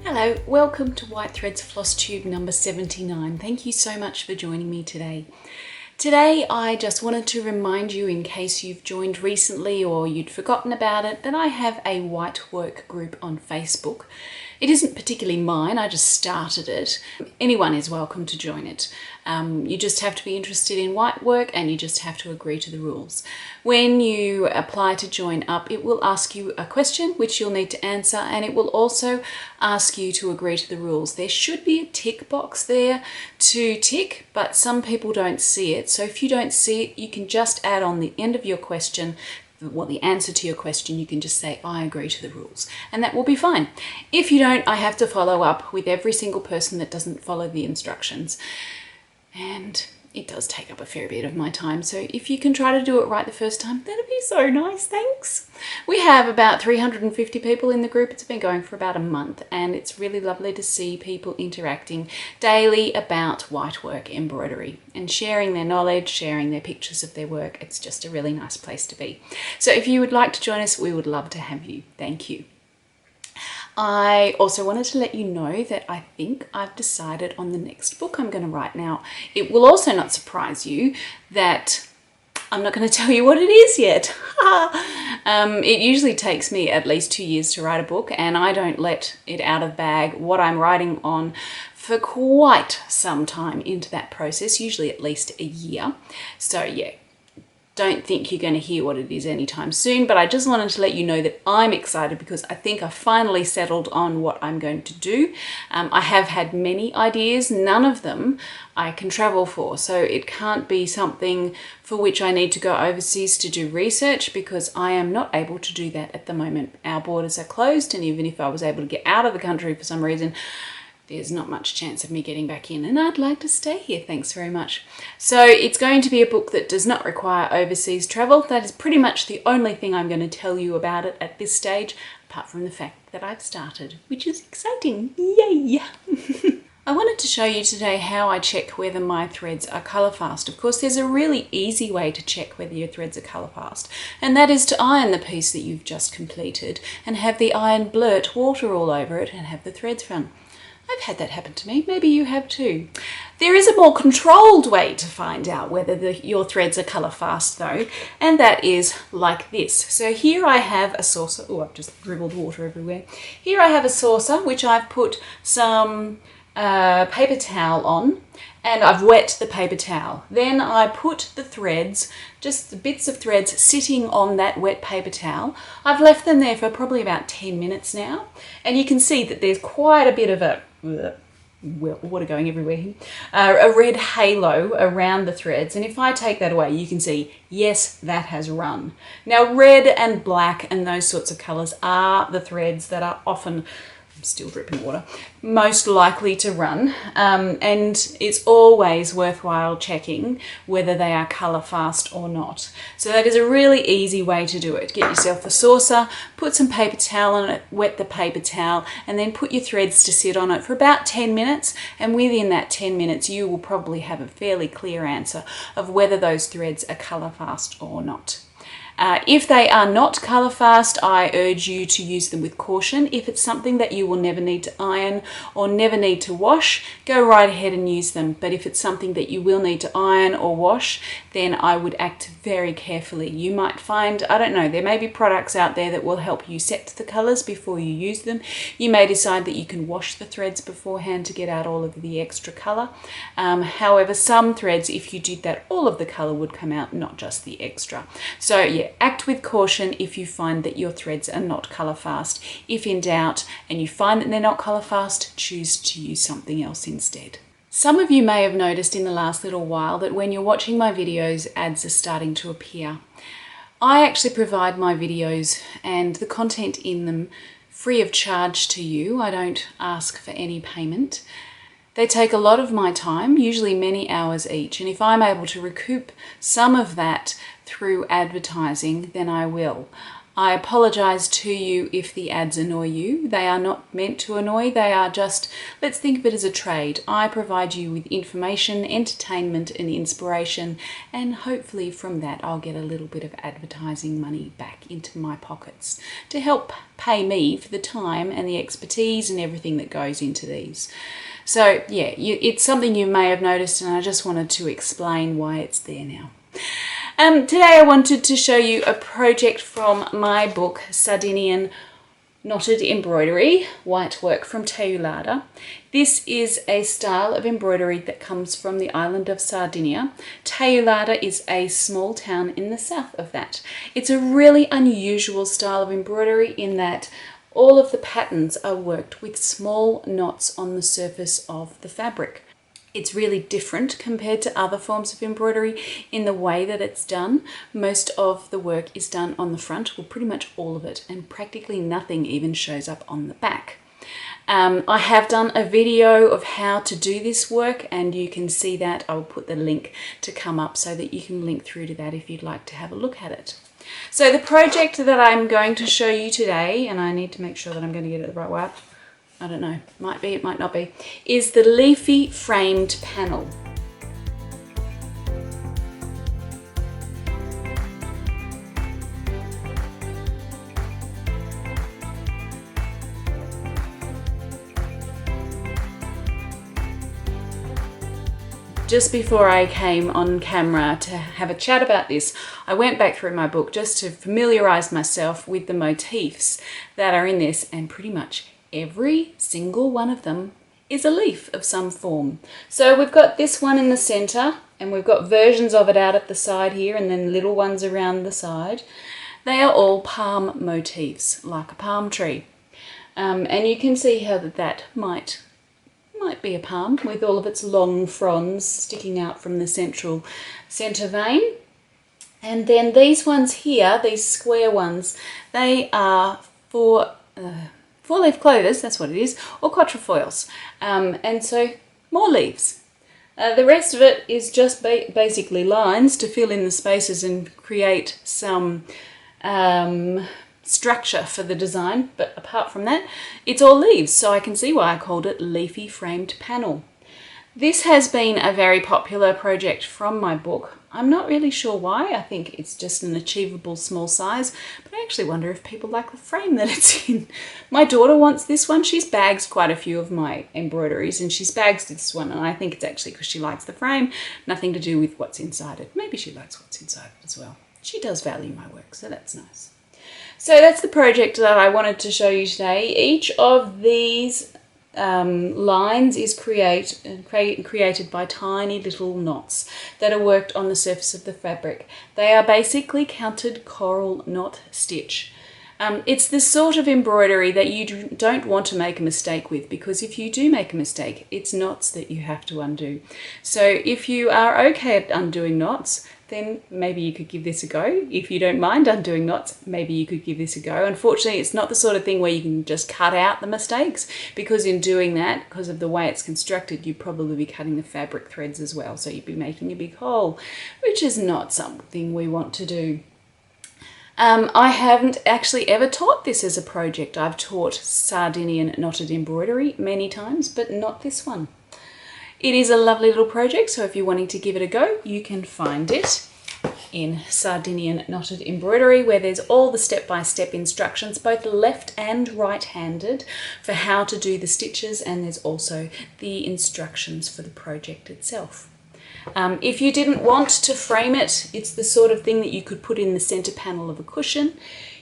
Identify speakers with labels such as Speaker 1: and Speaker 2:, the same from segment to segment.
Speaker 1: Hello, welcome to White Threads FlossTube number 79. Thank you so much for joining me today. Today I just wanted to remind you, in case you've joined recently or you'd forgotten about it, that I have a Whitework group on Facebook. It isn't particularly mine, I just started it. Anyone is welcome to join it. You just have to be interested in whitework and you just have to agree to the rules. When you apply to join up, it will ask you a question which you'll need to answer, and it will also ask you to agree to the rules. There should be a tick box there to tick, but some people don't see it. So if you don't see it, you can just add on the end of your question, well, the answer to your question, you can just say, I agree to the rules, and that will be fine. If you don't, I have to follow up with every single person that doesn't follow the instructions. And it does take up a fair bit of my time, so if you can try to do it right the first time, that'd be so nice, thanks. We have about 350 people in the group. It's been going for about a month, and it's really lovely to see people interacting daily about whitework embroidery and sharing their knowledge, sharing their pictures of their work. It's just a really nice place to be. So if you would like to join us, we would love to have you. Thank you. I also wanted to let you know that I think I've decided on the next book I'm going to write now. It will also not surprise you that I'm not going to tell you what it is yet. It usually takes me at least 2 years to write a book, and I don't let it out of bag what I'm writing on for quite some time into that process, usually at least a year. So yeah. Don't think you're going to hear what it is anytime soon, but I just wanted to let you know that I'm excited because I think I've finally settled on what I'm going to do. I have had many ideas, none of them I can travel for, so it can't be something for which I need to go overseas to do research, because I am not able to do that at the moment. Our borders are closed, and even if I was able to get out of the country for some reason, there's not much chance of me getting back in, and I'd like to stay here, thanks very much. So it's going to be a book that does not require overseas travel. That is pretty much the only thing I'm going to tell you about it at this stage, apart from the fact that I've started, which is exciting. Yay! I wanted to show you today how I check whether my threads are colourfast. Of course, there's a really easy way to check whether your threads are colourfast, and that is to iron the piece that you've just completed and have the iron blurt water all over it and have the threads run. I've had that happen to me, maybe you have too. There is a more controlled way to find out whether your threads are colourfast though, and that is like this. So here I have a saucer. Oh, I've just dribbled water everywhere. Here I have a saucer which I've put some paper towel on, and I've wet the paper towel. Then I put the threads, just the bits of threads, sitting on that wet paper towel. I've left them there for probably about 10 minutes now, and you can see that there's quite a bit of a water going everywhere here, a red halo around the threads, and if I take that away, you can see, yes, that has run. Now, red and black and those sorts of colours are the threads that are often, I'm still dripping water, most likely to run, and it's always worthwhile checking whether they are colourfast or not. So that is a really easy way to do it. Get yourself a saucer, put some paper towel on it, wet the paper towel, and then put your threads to sit on it for about 10 minutes, and within that 10 minutes you will probably have a fairly clear answer of whether those threads are colourfast or not. If they are not colourfast, I urge you to use them with caution. If it's something that you will never need to iron or never need to wash, go right ahead and use them. But if it's something that you will need to iron or wash, then I would act very carefully. You might find, I don't know, there may be products out there that will help you set the colours before you use them. You may decide that you can wash the threads beforehand to get out all of the extra colour. However, some threads, if you did that, all of the colour would come out, not just the extra. So yeah, act with caution if you find that your threads are not colourfast. If in doubt and you find that they're not colourfast, choose to use something else instead. Some of you may have noticed in the last little while that when you're watching my videos, ads are starting to appear. I actually provide my videos and the content in them free of charge to you. I don't ask for any payment. They take a lot of my time, usually many hours each, and if I'm able to recoup some of that through advertising, then I will. I apologise to you if the ads annoy you. They are not meant to annoy, they are just, let's think of it as a trade. I provide you with information, entertainment and inspiration, and hopefully from that I'll get a little bit of advertising money back into my pockets to help pay me for the time and the expertise and everything that goes into these. So yeah, it's something you may have noticed, and I just wanted to explain why it's there now. Today I wanted to show you a project from my book, Sardinian Knotted Embroidery, Whitework from Teulada. This is a style of embroidery that comes from the island of Sardinia. Teulada is a small town in the south of that. It's a really unusual style of embroidery in that all of the patterns are worked with small knots on the surface of the fabric. It's really different compared to other forms of embroidery in the way that it's done. Most of the work is done on the front, well, pretty much all of it, and practically nothing even shows up on the back. I have done a video of how to do this work, and you can see that. I'll put the link to come up so that you can link through to that if you'd like to have a look at it. So the project that I'm going to show you today, and I need to make sure that I'm going to get it the right way up, I don't know, might be, it might not be, is the Leafy framed panel. Just before I came on camera to have a chat about this, I went back through my book just to familiarise myself with the motifs that are in this, and pretty much every single one of them is a leaf of some form. So we've got this one in the centre, and we've got versions of it out at the side here, and then little ones around the side. They are all palm motifs, like a palm tree. And you can see how that might be a palm with all of its long fronds sticking out from the centre vein. And then these ones here, these square ones, they are four-leaf clovers, that's what it is, or quatrefoils, and so more leaves. The rest of it is just basically lines to fill in the spaces and create some structure for the design, but apart from that, it's all leaves, so I can see why I called it Leafy Framed Panel. This has been a very popular project from my book. I'm not really sure why. I think it's just an achievable small size, but I actually wonder if people like the frame that it's in. My daughter wants this one. She's bagged quite a few of my embroideries, and she's bagged this one, and I think it's actually because she likes the frame, nothing to do with what's inside it. Maybe she likes what's inside it as well. She does value my work, so that's nice. So that's the project that I wanted to show you today. Each of these lines is created by tiny little knots that are worked on the surface of the fabric. They are basically counted coral knot stitch. It's the sort of embroidery that you don't want to make a mistake with, because if you do make a mistake, it's knots that you have to undo. So if you are okay at undoing knots, then maybe you could give this a go. If you don't mind undoing knots, maybe you could give this a go. Unfortunately, it's not the sort of thing where you can just cut out the mistakes, because in doing that, because of the way it's constructed, you'd probably be cutting the fabric threads as well. So you'd be making a big hole, which is not something we want to do. I haven't actually ever taught this as a project. I've taught Sardinian knotted embroidery many times, but not this one. It is a lovely little project, so if you're wanting to give it a go, you can find it in Sardinian Knotted Embroidery, where there's all the step-by-step instructions, both left and right-handed, for how to do the stitches, and there's also the instructions for the project itself. If you didn't want to frame it, it's the sort of thing that you could put in the center panel of a cushion.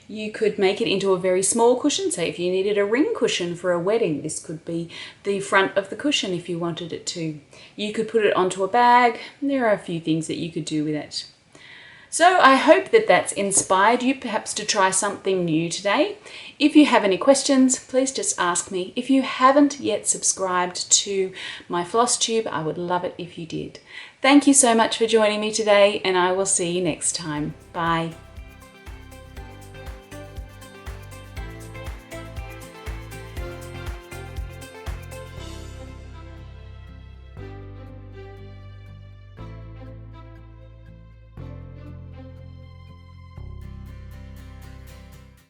Speaker 1: You could make it into a very small cushion. Say if you needed a ring cushion for a wedding, this could be the front of the cushion if you wanted it to. You could put it onto a bag. There are a few things that you could do with it. So I hope that that's inspired you perhaps to try something new today. If you have any questions, please just ask me. If you haven't yet subscribed to my FlossTube, I would love it if you did. Thank you so much for joining me today, and I will see you next time. Bye.